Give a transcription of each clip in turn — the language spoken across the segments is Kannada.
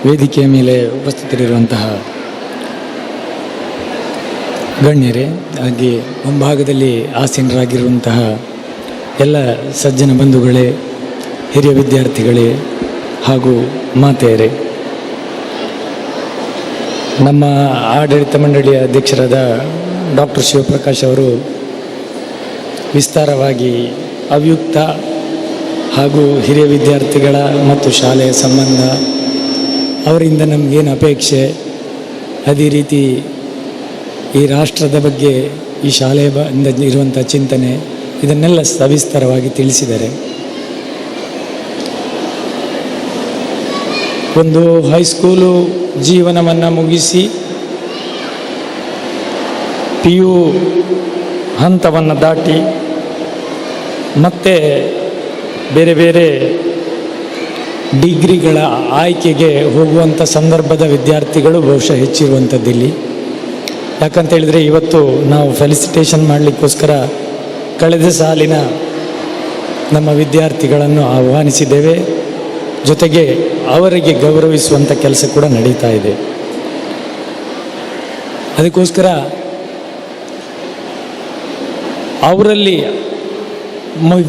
ವೇದಿಕೆಯ ಮೇಲೆ ಉಪಸ್ಥಿತರಿರುವಂತಹ ಗಣ್ಯರೇ, ಹಾಗೆ ಮುಂಭಾಗದಲ್ಲಿ ಆಸೀನರಾಗಿರುವಂತಹ ಎಲ್ಲ ಸಜ್ಜನ ಬಂಧುಗಳೇ, ಹಿರಿಯ ವಿದ್ಯಾರ್ಥಿಗಳೇ ಹಾಗೂ ಮಾತೆಯರೇ, ನಮ್ಮ ಆಡಳಿತ ಮಂಡಳಿಯ ಅಧ್ಯಕ್ಷರಾದ ಡಾಕ್ಟರ್ ಶಿವಪ್ರಕಾಶ್ ಅವರು ವಿಸ್ತಾರವಾಗಿ ಅವ್ಯಕ್ತ ಹಾಗೂ ಹಿರಿಯ ವಿದ್ಯಾರ್ಥಿಗಳ ಮತ್ತು ಶಾಲೆಯ ಸಂಬಂಧ, ಅವರಿಂದ ನಮಗೇನು ಅಪೇಕ್ಷೆ, ಅದೇ ರೀತಿ ಈ ರಾಷ್ಟ್ರದ ಬಗ್ಗೆ ಈ ಶಾಲೆಯಿಂದ ಇರುವಂಥ ಚಿಂತನೆ, ಇದನ್ನೆಲ್ಲ ಸವಿಸ್ತಾರವಾಗಿ ತಿಳಿಸಿದ್ದಾರೆ. ಒಂದು ಹೈಸ್ಕೂಲು ಜೀವನವನ್ನು ಮುಗಿಸಿ PU ಹಂತವನ್ನು ದಾಟಿ ಮತ್ತೆ ಬೇರೆ ಬೇರೆ ಡಿಗ್ರಿಗಳ ಆಯ್ಕೆಗೆ ಹೋಗುವಂಥ ಸಂದರ್ಭದ ವಿದ್ಯಾರ್ಥಿಗಳು ಬಹುಶಃ ಹೆಚ್ಚಿರುವಂಥದ್ದಿಲ್ಲಿ. ಯಾಕಂತ ಹೇಳಿದರೆ ಇವತ್ತು ನಾವು ಫೆಲಿಸಿಟೇಷನ್ ಮಾಡಲಿಕ್ಕೋಸ್ಕರ ಕಳೆದ ಸಾಲಿನ ನಮ್ಮ ವಿದ್ಯಾರ್ಥಿಗಳನ್ನು ಆಹ್ವಾನಿಸಿದ್ದೇವೆ. ಜೊತೆಗೆ ಅವರಿಗೆ ಗೌರವಿಸುವಂಥ ಕೆಲಸ ಕೂಡ ನಡೀತಾ ಇದೆ. ಅದಕ್ಕೋಸ್ಕರ ಅವರಲ್ಲಿ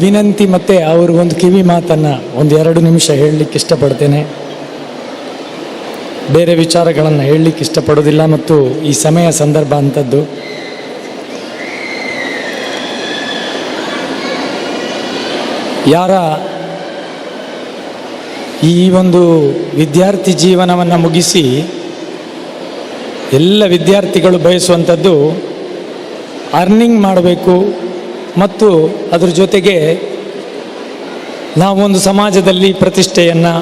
ವಿನಂತಿ ಮತ್ತು ಅವ್ರಿಗೊಂದು ಕಿವಿ ಮಾತನ್ನು 1-2 ನಿಮಿಷ ಹೇಳಲಿಕ್ಕೆ ಇಷ್ಟಪಡ್ತೇನೆ. ಬೇರೆ ವಿಚಾರಗಳನ್ನು ಹೇಳಲಿಕ್ಕೆ ಇಷ್ಟಪಡೋದಿಲ್ಲ ಮತ್ತು ಈ ಸಮಯ ಸಂದರ್ಭ ಅಂಥದ್ದು. ಯಾರ ಈ ಒಂದು ವಿದ್ಯಾರ್ಥಿ ಜೀವನವನ್ನು ಮುಗಿಸಿ ಎಲ್ಲ ವಿದ್ಯಾರ್ಥಿಗಳು ಬಯಸುವಂಥದ್ದು ಅರ್ನಿಂಗ್ ಮಾಡಬೇಕು ಮತ್ತು ಅದರ ಜೊತೆಗೆ ನಾವೊಂದು ಸಮಾಜದಲ್ಲಿ ಪ್ರತಿಷ್ಠೆಯನ್ನು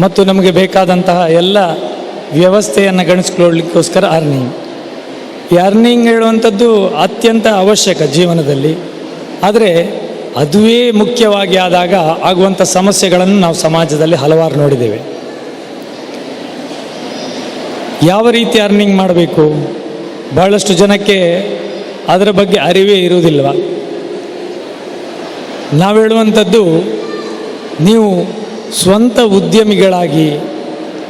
ಮತ್ತು ನಮಗೆ ಬೇಕಾದಂತಹ ಎಲ್ಲ ವ್ಯವಸ್ಥೆಯನ್ನು ಗಣಿಸ್ಕೊಳ್ಳಲಿಕ್ಕೋಸ್ಕರ ಈ ಅರ್ನಿಂಗ್ ಹೇಳುವಂಥದ್ದು ಅತ್ಯಂತ ಅವಶ್ಯಕ ಜೀವನದಲ್ಲಿ. ಆದರೆ ಅದುವೇ ಮುಖ್ಯವಾಗಿ ಆದಾಗ ಆಗುವಂಥ ಸಮಸ್ಯೆಗಳನ್ನು ನಾವು ಸಮಾಜದಲ್ಲಿ ಹಲವಾರು ನೋಡಿದ್ದೇವೆ. ಯಾವ ರೀತಿ ಅರ್ನಿಂಗ್ ಮಾಡಬೇಕು, ಬಹಳಷ್ಟು ಜನಕ್ಕೆ ಅದರ ಬಗ್ಗೆ ಅರಿವೇ ಇರುವುದಿಲ್ವ. ನಾವು ಹೇಳುವಂಥದ್ದು, ನೀವು ಸ್ವಂತ ಉದ್ಯಮಿಗಳಾಗಿ,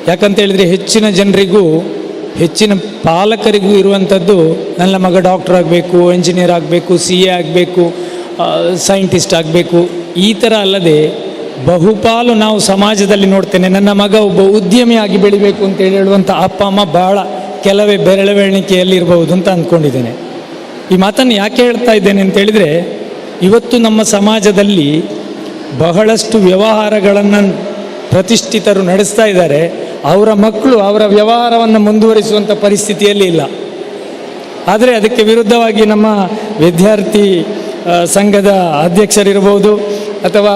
ಯಾಕಂತ ಹೇಳಿದರೆ ಹೆಚ್ಚಿನ ಜನರಿಗೂ ಹೆಚ್ಚಿನ ಪಾಲಕರಿಗೂ ಇರುವಂಥದ್ದು ನನ್ನ ಮಗ ಡಾಕ್ಟರ್ ಆಗಬೇಕು, ಎಂಜಿನಿಯರ್ ಆಗಬೇಕು, CA ಆಗಬೇಕು, ಸೈಂಟಿಸ್ಟ್ ಆಗಬೇಕು, ಈ ಥರ ಅಲ್ಲದೆ ಬಹುಪಾಲು ನಾವು ಸಮಾಜದಲ್ಲಿ ನೋಡ್ತೇನೆ, ನನ್ನ ಮಗ ಒಬ್ಬ ಉದ್ಯಮಿಯಾಗಿ ಬೆಳಿಬೇಕು ಅಂತ ಹೇಳುವಂಥ ಅಪ್ಪ ಅಮ್ಮ ಭಾಳ ಕೆಲವೇ ಬೆರಳೆಣಿಕೆಯಲ್ಲಿರ್ಬೋದು ಅಂತ ಅಂದ್ಕೊಂಡಿದ್ದೇನೆ. ಈ ಮಾತನ್ನು ಯಾಕೆ ಹೇಳ್ತಾ ಇದ್ದೇನೆ ಅಂತೇಳಿದರೆ, ಇವತ್ತು ನಮ್ಮ ಸಮಾಜದಲ್ಲಿ ಬಹಳಷ್ಟು ವ್ಯವಹಾರಗಳನ್ನು ಪ್ರತಿಷ್ಠಿತರು ನಡೆಸ್ತಾ ಇದ್ದಾರೆ. ಅವರ ಮಕ್ಕಳು ಅವರ ವ್ಯವಹಾರವನ್ನು ಮುಂದುವರಿಸುವಂಥ ಪರಿಸ್ಥಿತಿಯಲ್ಲಿ ಇಲ್ಲ. ಆದರೆ ಅದಕ್ಕೆ ವಿರುದ್ಧವಾಗಿ ನಮ್ಮ ವಿದ್ಯಾರ್ಥಿ ಸಂಘದ ಅಧ್ಯಕ್ಷರಿರ್ಬೋದು ಅಥವಾ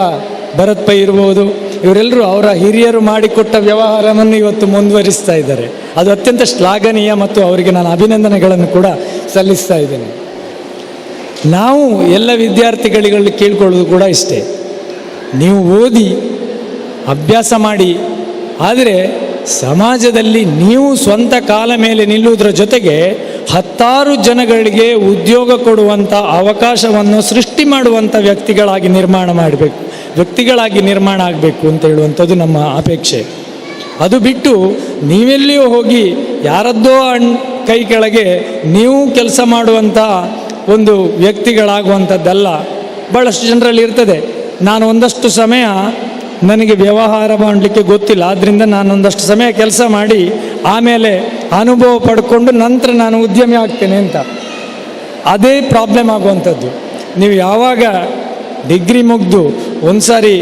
ಭರತ್ ಪೈ ಇರ್ಬೋದು, ಇವರೆಲ್ಲರೂ ಅವರ ಹಿರಿಯರು ಮಾಡಿಕೊಟ್ಟ ವ್ಯವಹಾರವನ್ನು ಇವತ್ತು ಮುಂದುವರಿಸ್ತಾ ಇದ್ದಾರೆ. ಅದು ಅತ್ಯಂತ ಶ್ಲಾಘನೀಯ ಮತ್ತು ಅವರಿಗೆ ನಾನು ಅಭಿನಂದನೆಗಳನ್ನು ಕೂಡ ಸಲ್ಲಿಸ್ತಾ ಇದ್ದೇನೆ. ನಾವು ಎಲ್ಲ ವಿದ್ಯಾರ್ಥಿಗಳಿಗೆ ಕೇಳ್ಕೊಳ್ಳೋದು ಕೂಡ ಇಷ್ಟೇ, ನೀವು ಓದಿ ಅಭ್ಯಾಸ ಮಾಡಿ, ಆದರೆ ಸಮಾಜದಲ್ಲಿ ನೀವು ಸ್ವಂತ ಕಾಲ ಮೇಲೆ ನಿಲ್ಲುವುದರ ಜೊತೆಗೆ 10 ಜನಗಳಿಗೆ ಉದ್ಯೋಗ ಕೊಡುವಂಥ ಅವಕಾಶವನ್ನು ಸೃಷ್ಟಿ ಮಾಡುವಂಥ ವ್ಯಕ್ತಿಗಳಾಗಿ ನಿರ್ಮಾಣ ಆಗಬೇಕು ಅಂತ ಹೇಳುವಂಥದ್ದು ನಮ್ಮ ಅಪೇಕ್ಷೆ. ಅದು ಬಿಟ್ಟು ನೀವೆಲ್ಲಿಯೂ ಹೋಗಿ ಯಾರದ್ದೋ ಕೈ ಕೆಳಗೆ ನೀವು ಕೆಲಸ ಮಾಡುವಂಥ ಒಂದು ವ್ಯಕ್ತಿಗಳಾಗುವಂಥದ್ದಲ್ಲ. ಭಾಳಷ್ಟು ಜನರಲ್ಲಿ ಇರ್ತದೆ, ನಾನು ಒಂದಷ್ಟು ಸಮಯ ನನಗೆ ವ್ಯವಹಾರ ಮಾಡಲಿಕ್ಕೆ ಗೊತ್ತಿಲ್ಲ, ಆದ್ದರಿಂದ ನಾನೊಂದಷ್ಟು ಸಮಯ ಕೆಲಸ ಮಾಡಿ ಆಮೇಲೆ ಅನುಭವ ಪಡ್ಕೊಂಡು ನಂತರ ನಾನು ಉದ್ಯಮಿ ಆಗ್ತೇನೆ ಅಂತ. ಅದೇ ಪ್ರಾಬ್ಲಮ್ ಆಗುವಂಥದ್ದು. ನೀವು ಯಾವಾಗ ಡಿಗ್ರಿ ಮುಗಿದು ಒಂದು ಸಾರಿ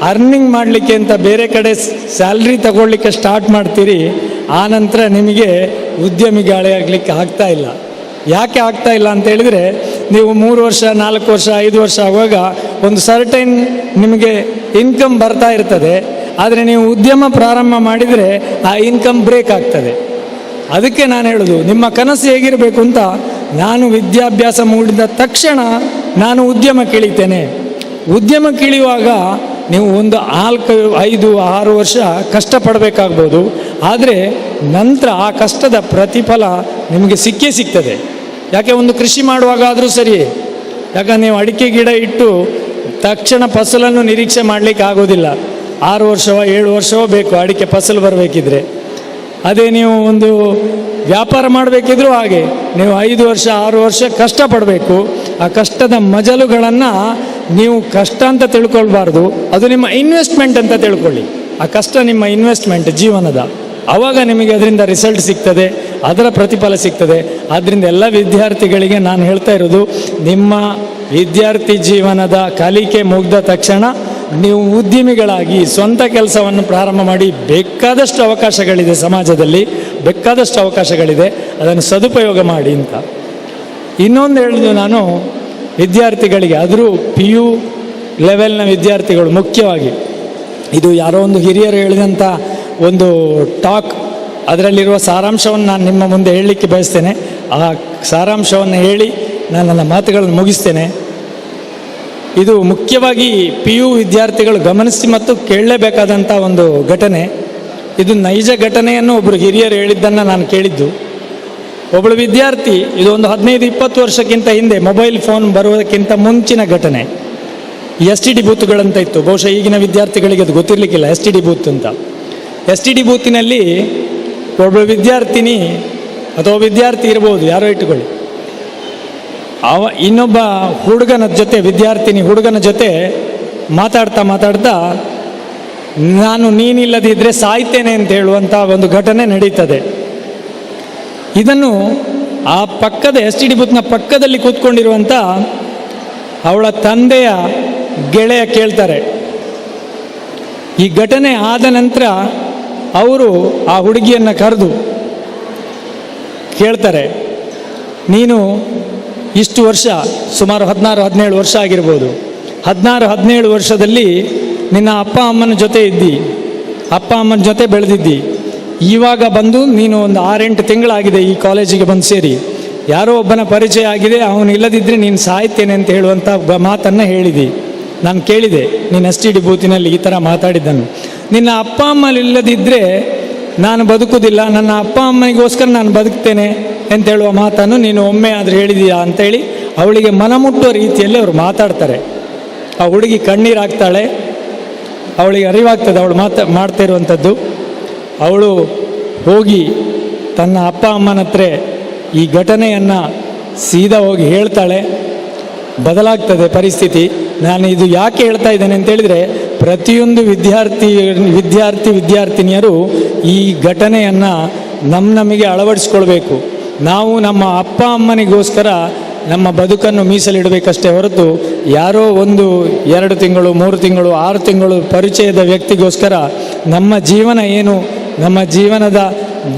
ಅರ್ನಿಂಗ್ ಮಾಡಲಿಕ್ಕೆ ಅಂತ ಬೇರೆ ಕಡೆ ಸ್ಯಾಲ್ರಿ ತಗೊಳ್ಳಿಕ್ಕೆ ಸ್ಟಾರ್ಟ್ ಮಾಡ್ತೀರಿ, ಆನಂತರ ನಿಮಗೆ ಉದ್ಯಮಿಗಳೇ ಆಗಲಿಕ್ಕೆ ಆಗ್ತಾ ಇಲ್ಲ. ಯಾಕೆ ಆಗ್ತಾ ಇಲ್ಲ ಅಂತ ಹೇಳಿದರೆ, ನೀವು 3 ವರ್ಷ 4 ವರ್ಷ 5 ವರ್ಷ ಆಗುವಾಗ ಒಂದು ಸರ್ಟೈನ್ ನಿಮಗೆ ಇನ್ಕಮ್ ಬರ್ತಾ ಇರ್ತದೆ. ಆದರೆ ನೀವು ಉದ್ಯಮ ಪ್ರಾರಂಭ ಮಾಡಿದರೆ ಆ ಇನ್ಕಮ್ ಬ್ರೇಕ್ ಆಗ್ತದೆ. ಅದಕ್ಕೆ ನಾನು ಹೇಳೋದು, ನಿಮ್ಮ ಕನಸು ಹೇಗಿರಬೇಕು ಅಂತ, ನಾನು ವಿದ್ಯಾಭ್ಯಾಸ ಮುಗಿದ ತಕ್ಷಣ ನಾನು ಉದ್ಯಮಕ್ಕೆ ಇಳಿತೇನೆ. ಉದ್ಯಮಕ್ಕೆ ಇಳಿಯುವಾಗ ನೀವು ಒಂದು 4, 5, 6 ವರ್ಷ ಕಷ್ಟಪಡಬೇಕಾಗ್ಬೋದು. ಆದರೆ ನಂತರ ಆ ಕಷ್ಟದ ಪ್ರತಿಫಲ ನಿಮಗೆ ಸಿಕ್ಕೇ ಸಿಗ್ತದೆ. ಯಾಕೆ, ಒಂದು ಕೃಷಿ ಮಾಡುವಾಗ ಆದರೂ ಸರಿ, ಯಾಕಂದ್ರೆ ನೀವು ಅಡಿಕೆ ಗಿಡ ಇಟ್ಟು ತಕ್ಷಣ ಫಸಲನ್ನು ನಿರೀಕ್ಷೆ ಮಾಡಲಿಕ್ಕೆ ಆಗೋದಿಲ್ಲ. 6 ವರ್ಷವೋ 7 ವರ್ಷವೋ ಬೇಕು ಅಡಿಕೆ ಫಸಲು ಬರಬೇಕಿದ್ರೆ. ಅದೇ ನೀವು ಒಂದು ವ್ಯಾಪಾರ ಮಾಡಬೇಕಿದ್ರೂ ಹಾಗೆ ನೀವು 5 ವರ್ಷ 6 ವರ್ಷ ಕಷ್ಟಪಡಬೇಕು. ಆ ಕಷ್ಟದ ಮಜಲುಗಳನ್ನು ನೀವು ಕಷ್ಟ ಅಂತ ತಿಳ್ಕೊಳ್ಬಾರ್ದು, ಅದು ನಿಮ್ಮ ಇನ್ವೆಸ್ಟ್ಮೆಂಟ್ ಅಂತ ತಿಳ್ಕೊಳ್ಳಿ. ಆ ಕಷ್ಟ ನಿಮ್ಮ ಇನ್ವೆಸ್ಟ್ಮೆಂಟ್ ಜೀವನದ, ಆವಾಗ ನಿಮಗೆ ಅದರಿಂದ ರಿಸಲ್ಟ್ ಸಿಗ್ತದೆ, ಅದರ ಪ್ರತಿಫಲ ಸಿಗ್ತದೆ. ಆದ್ದರಿಂದ ಎಲ್ಲ ವಿದ್ಯಾರ್ಥಿಗಳಿಗೆ ನಾನು ಹೇಳ್ತಾ ಇರೋದು, ನಿಮ್ಮ ವಿದ್ಯಾರ್ಥಿ ಜೀವನದ ಕಲಿಕೆ ಮುಗಿದ ತಕ್ಷಣ ನೀವು ಉದ್ಯಮಿಗಳಾಗಿ ಸ್ವಂತ ಕೆಲಸವನ್ನು ಪ್ರಾರಂಭ ಮಾಡಿ. ಬೇಕಾದಷ್ಟು ಅವಕಾಶಗಳಿದೆ ಸಮಾಜದಲ್ಲಿ, ಬೇಕಾದಷ್ಟು ಅವಕಾಶಗಳಿದೆ, ಅದನ್ನು ಸದುಪಯೋಗ ಮಾಡಿ ಅಂತ. ಇನ್ನೊಂದು ಹೇಳಿದ್ದು ನಾನು ವಿದ್ಯಾರ್ಥಿಗಳಿಗೆ, ಆದರೂ PU ಲೆವೆಲ್ನ ವಿದ್ಯಾರ್ಥಿಗಳು ಮುಖ್ಯವಾಗಿ, ಇದು ಯಾರೋ ಒಂದು ಹಿರಿಯರು ಹೇಳಿದಂಥ ಒಂದು ಟಾಕ್, ಅದರಲ್ಲಿರುವ ಸಾರಾಂಶವನ್ನು ನಾನು ನಿಮ್ಮ ಮುಂದೆ ಹೇಳಲಿಕ್ಕೆ ಬಯಸ್ತೇನೆ. ಆ ಸಾರಾಂಶವನ್ನು ಹೇಳಿ ನಾನು ನನ್ನ ಮಾತುಗಳನ್ನು ಮುಗಿಸ್ತೇನೆ. ಇದು ಮುಖ್ಯವಾಗಿ PU ವಿದ್ಯಾರ್ಥಿಗಳು ಗಮನಿಸಿ ಮತ್ತು ಕೇಳಲೇಬೇಕಾದಂಥ ಒಂದು ಘಟನೆ. ಇದು ನೈಜ ಘಟನೆಯನ್ನು ಒಬ್ಬರು ಹಿರಿಯರು ಹೇಳಿದ್ದನ್ನು ನಾನು ಕೇಳಿದ್ದು. ಒಬ್ಬಳು ವಿದ್ಯಾರ್ಥಿ, ಇದು ಒಂದು 15-20 ವರ್ಷಕ್ಕಿಂತ ಹಿಂದೆ, ಮೊಬೈಲ್ ಫೋನ್ ಬರುವುದಕ್ಕಿಂತ ಮುಂಚಿನ ಘಟನೆ. STD ಬೂತ್ಗಳಂತ ಇತ್ತು, ಬಹುಶಃ ಈಗಿನ ವಿದ್ಯಾರ್ಥಿಗಳಿಗೆ ಅದು ಗೊತ್ತಿರಲಿಕ್ಕಿಲ್ಲ STD ಬೂತ್ ಅಂತ. STD ಬೂತಿನಲ್ಲಿ ಒಬ್ಬಳು ವಿದ್ಯಾರ್ಥಿನಿ ಅಥವಾ ವಿದ್ಯಾರ್ಥಿ ಇರ್ಬೋದು, ಯಾರೋ ಇಟ್ಟುಕೊಳ್ಳಿ, ಇನ್ನೊಬ್ಬ ಹುಡುಗನ ಜೊತೆ, ವಿದ್ಯಾರ್ಥಿನಿ ಹುಡುಗನ ಜೊತೆ ಮಾತಾಡ್ತಾ ನಾನು ನೀನಿಲ್ಲದಿದ್ದರೆ ಸಾಯ್ತೇನೆ ಅಂತ ಹೇಳುವಂಥ ಒಂದು ಘಟನೆ ನಡೀತದೆ. ಇದನ್ನು ಆ ಪಕ್ಕದ STD ಬೂತ್ನ ಪಕ್ಕದಲ್ಲಿ ಕೂತ್ಕೊಂಡಿರುವಂಥ ಅವಳ ತಂದೆಯ ಗೆಳೆಯ ಕೇಳ್ತಾರೆ. ಈ ಘಟನೆ ಆದ ನಂತರ ಅವರು ಆ ಹುಡುಗಿಯನ್ನು ಕರೆದು ಕೇಳ್ತಾರೆ, ನೀನು ಇಷ್ಟು ವರ್ಷ, ಸುಮಾರು 16-17 ವರ್ಷ ಆಗಿರ್ಬೋದು, 16-17 ವರ್ಷದಲ್ಲಿ ನಿನ್ನ ಅಪ್ಪ ಅಮ್ಮನ ಜೊತೆ ಇದ್ದಿ, ಅಪ್ಪ ಅಮ್ಮನ ಜೊತೆ ಬೆಳೆದಿದ್ದಿ. ಇವಾಗ ಬಂದು ನೀನು ಒಂದು 6-8 ತಿಂಗಳಾಗಿದೆ ಈ ಕಾಲೇಜಿಗೆ ಬಂದು ಸೇರಿ, ಯಾರೋ ಒಬ್ಬನ ಪರಿಚಯ ಆಗಿದೆ, ಅವನು ಇಲ್ಲದಿದ್ದರೆ ನೀನು ಸಾಯ್ತೇನೆ ಅಂತ ಹೇಳುವಂಥ ಮಾತನ್ನು ಹೇಳಿದಿ. ನಾನು ಕೇಳಿದೆ, ನೀನು STD ಬೂತಿನಲ್ಲಿ ಈ ಥರ ಮಾತಾಡಿದ್ದನ್ನು. ನಿನ್ನ ಅಪ್ಪ ಅಮ್ಮ ಇಲ್ಲದಿದ್ದರೆ ನಾನು ಬದುಕುವುದಿಲ್ಲ, ನನ್ನ ಅಪ್ಪ ಅಮ್ಮನಿಗೋಸ್ಕರ ನಾನು ಬದುಕ್ತೇನೆ ಅಂತ ಹೇಳುವ ಮಾತನ್ನು ನೀನು ಒಮ್ಮೆ ಆದರೂ ಹೇಳಿದೀಯಾ ಅಂತೇಳಿ ಅವಳಿಗೆ ಮನಮುಟ್ಟುವ ರೀತಿಯಲ್ಲಿ ಅವರು ಮಾತಾಡ್ತಾರೆ. ಆ ಹುಡುಗಿ ಕಣ್ಣೀರಾಗ್ತಾಳೆ, ಅವಳಿಗೆ ಅರಿವಾಗ್ತದೆ ಅವಳು ಮಾಡ್ತಾ ಇರುವಂಥದ್ದು. ಅವಳು ಹೋಗಿ ತನ್ನ ಅಪ್ಪ ಅಮ್ಮನ ಹತ್ರ ಈ ಘಟನೆಯನ್ನು ಸೀದಾ ಹೋಗಿ ಹೇಳ್ತಾಳೆ. ಬದಲಾಗ್ತದೆ ಪರಿಸ್ಥಿತಿ. ನಾನು ಇದು ಯಾಕೆ ಹೇಳ್ತಾ ಇದ್ದೇನೆ ಅಂತೇಳಿದರೆ, ಪ್ರತಿಯೊಂದು ವಿದ್ಯಾರ್ಥಿನಿಯರು ಈ ಘಟನೆಯನ್ನು ನಮಗೆ ಅಳವಡಿಸ್ಕೊಳ್ಬೇಕು. ನಾವು ನಮ್ಮ ಅಪ್ಪ ಅಮ್ಮನಿಗೋಸ್ಕರ ನಮ್ಮ ಬದುಕನ್ನು ಮೀಸಲಿಡಬೇಕಷ್ಟೇ ಹೊರತು ಯಾರೋ 1-2 ತಿಂಗಳು 3 ತಿಂಗಳು 6 ತಿಂಗಳು ಪರಿಚಯದ ವ್ಯಕ್ತಿಗೋಸ್ಕರ ನಮ್ಮ ಜೀವನ ಏನು, ನಮ್ಮ ಜೀವನದ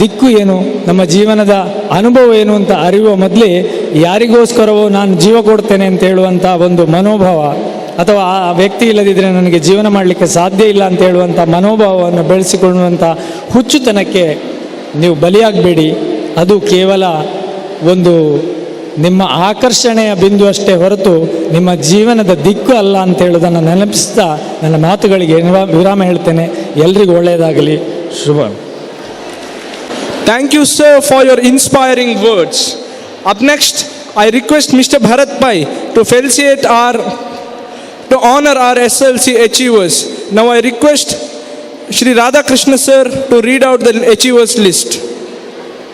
ದಿಕ್ಕು ಏನು, ನಮ್ಮ ಜೀವನದ ಅನುಭವ ಏನು ಅಂತ ಅರಿಯುವ ಮೊದಲೇ ಯಾರಿಗೋಸ್ಕರವೋ ನಾನು ಜೀವ ಕೊಡ್ತೇನೆ ಅಂತ ಹೇಳುವಂಥ ಒಂದು ಮನೋಭಾವ, ಅಥವಾ ಆ ವ್ಯಕ್ತಿ ಇಲ್ಲದಿದ್ದರೆ ನನಗೆ ಜೀವನ ಮಾಡಲಿಕ್ಕೆ ಸಾಧ್ಯ ಇಲ್ಲ ಅಂತ ಹೇಳುವಂಥ ಮನೋಭಾವವನ್ನು ಬೆಳೆಸಿಕೊಳ್ಳುವಂಥ ಹುಚ್ಚುತನಕ್ಕೆ ನೀವು ಬಲಿಯಾಗಬೇಡಿ. ಅದು ಕೇವಲ ಒಂದು ನಿಮ್ಮ ಆಕರ್ಷಣೆಯ ಬಿಂದು ಅಷ್ಟೇ ಹೊರತು ನಿಮ್ಮ ಜೀವನದ ದಿಕ್ಕು ಅಲ್ಲ ಅಂತ ಹೇಳೋದನ್ನು ನೆನಪಿಸ್ತಾ ನನ್ನ ಮಾತುಗಳಿಗೆ ವಿರಾಮ ಹೇಳ್ತೇನೆ. ಎಲ್ರಿಗೂ ಒಳ್ಳೆಯದಾಗಲಿ. ಶುಭ. Thank you, sir, for your inspiring words. Up next, I request Mr. Bharat Pai to honor our SLC achievers. Now I request Shri Radhakrishna sir to read out the achievers list.